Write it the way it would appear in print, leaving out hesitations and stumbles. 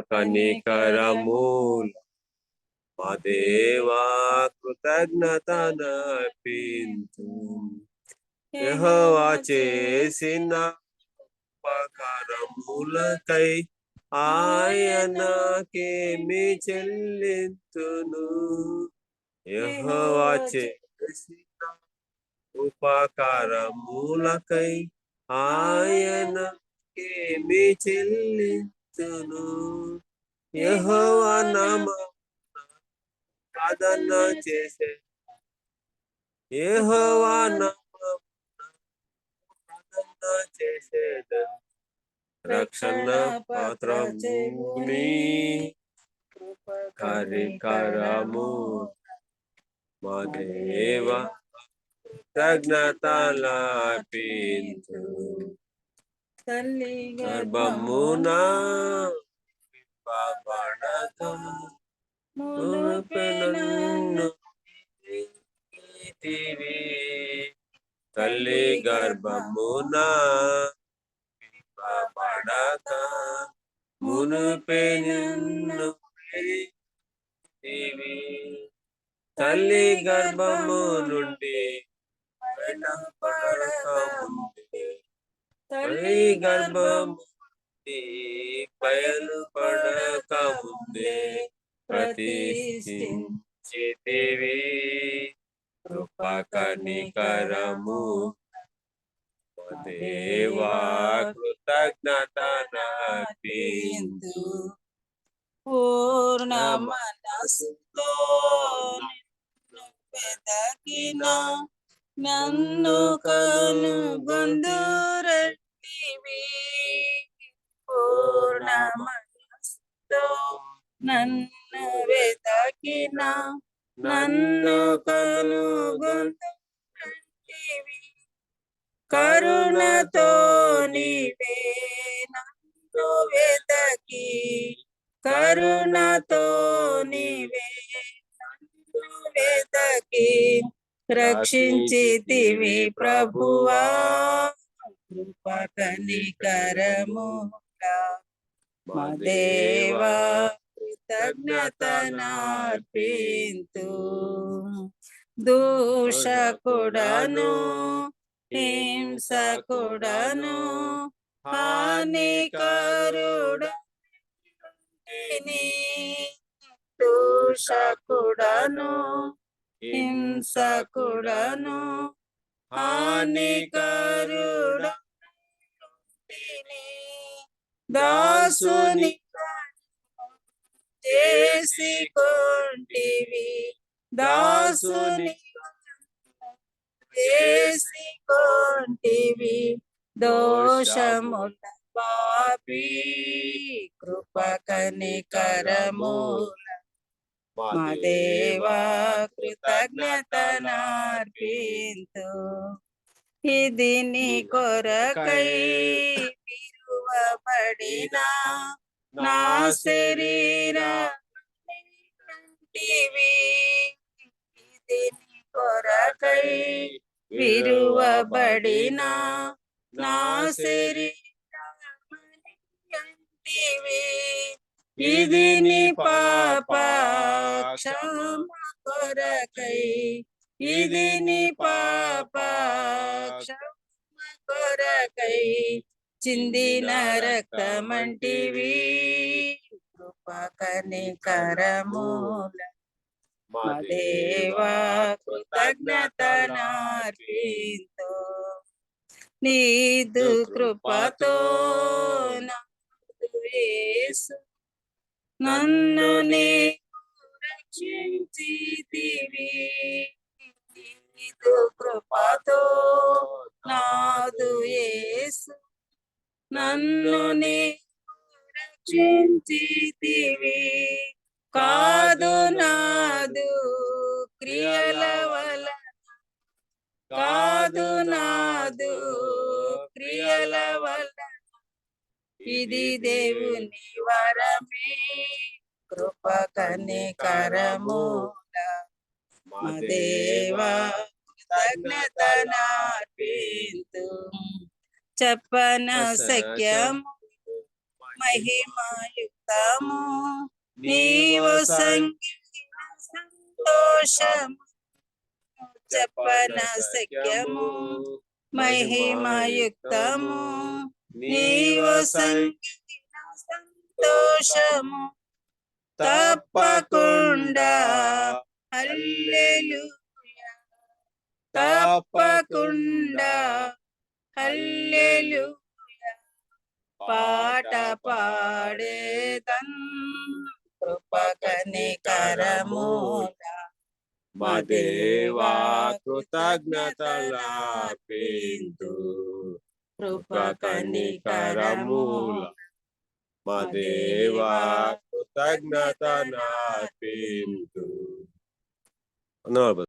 కనికరములు మా దేవా కృతజ్ఞతనర్పింతు. యెహోవా చేసిన ఉపకారములకై ఆయనకేమి చెల్లింతును. యెహోవా చేసిన ఉపకారములకై ఆయనకేమి చెల్లింతును. యెహోవా నామమున ప్రార్థన చేసే యెహోవా నామమున ప్రార్థన చేసేద రక్షణ పాత్రముని కరికరము మా దేవ కృతజ్ఞతలర్పింతు. తల్లి గర్భమున పడక మునుపెనన్ను తీవి. తల్లి గర్భమున పడక మునుపెనన్ను తీవి. తల్లి గర్భము నుండి బయటపడక ముందే తల్లి గర్భము బయలుపడక ముందే ప్రతిష్ఠించితివి. కృపా కనికరము మా దేవా కృతజ్ఞతనర్పింతు. పూర్ణ మనసుతో నిన్ను వెదకిన నన్ను కనుగొందురట్టివి. పూర్ణ మనసుతో నన్ను వెదకిన నన్ను కనుగొందురట్టివి. కరుణతో నీవే నన్ను వెదకి కరుణతో నీవే నన్ను వెదకి రక్షించితివి ప్రభువా. కృపా కనికరముగా మా దేవా కృతజ్ఞతనర్పింతు. దూషకుడను హింసకుడను హానికరుడని దూషకుడను హింసకుడను హానికరుడని దాసుని చేసి కొంటివి. దాసుని చేసి కొంటివి. దోషముల పాపి కృప కనికరముల మా దేవా కృతజ్ఞతనర్పింతు. ఇది నీ కొరకై విరువబడిన నా శరీరమంటివి. ఇది నీ కొరకై విరువబడిన నా శరీరమంటివి. ఇది నీ పాప క్షమ కొరకై ఇది నీ పాప క్షమ కొరకై చిందిన రక్తమంటివి. కృప కనికరముల మా దేవా కృతజ్ఞతనర్పింతు. నీదు కృపతో యేసు నన్ను నీవు రక్షించితివి. నీదు కృపతో నాదు యేసు నన్ను నీవు రక్షించితివి. కాదు నాదు క్రియల వలన కాదు నాదు క్రియల వలన ఇది దేవుని వరమే. కృప కనికరముల మా దేవా కృతజ్ఞతనర్పింతు. చెప్పన సఖ్యము మహిమాయుక్తము నీవు సంగీత సంతోషము చెప్పన సఖ్యము మహిమాయుక్తము నీవు సంగీత సంతోషము తప్పకుండా హల్లెలూయా తప్పకుండా హల్లెలూయా పాట పాడేదన్ కృప కనికరముల మా దేవా కృతజ్ఞతలర్పింతు కృప కనికరముల మా దేవా కృతజ్ఞతలర్పింతు.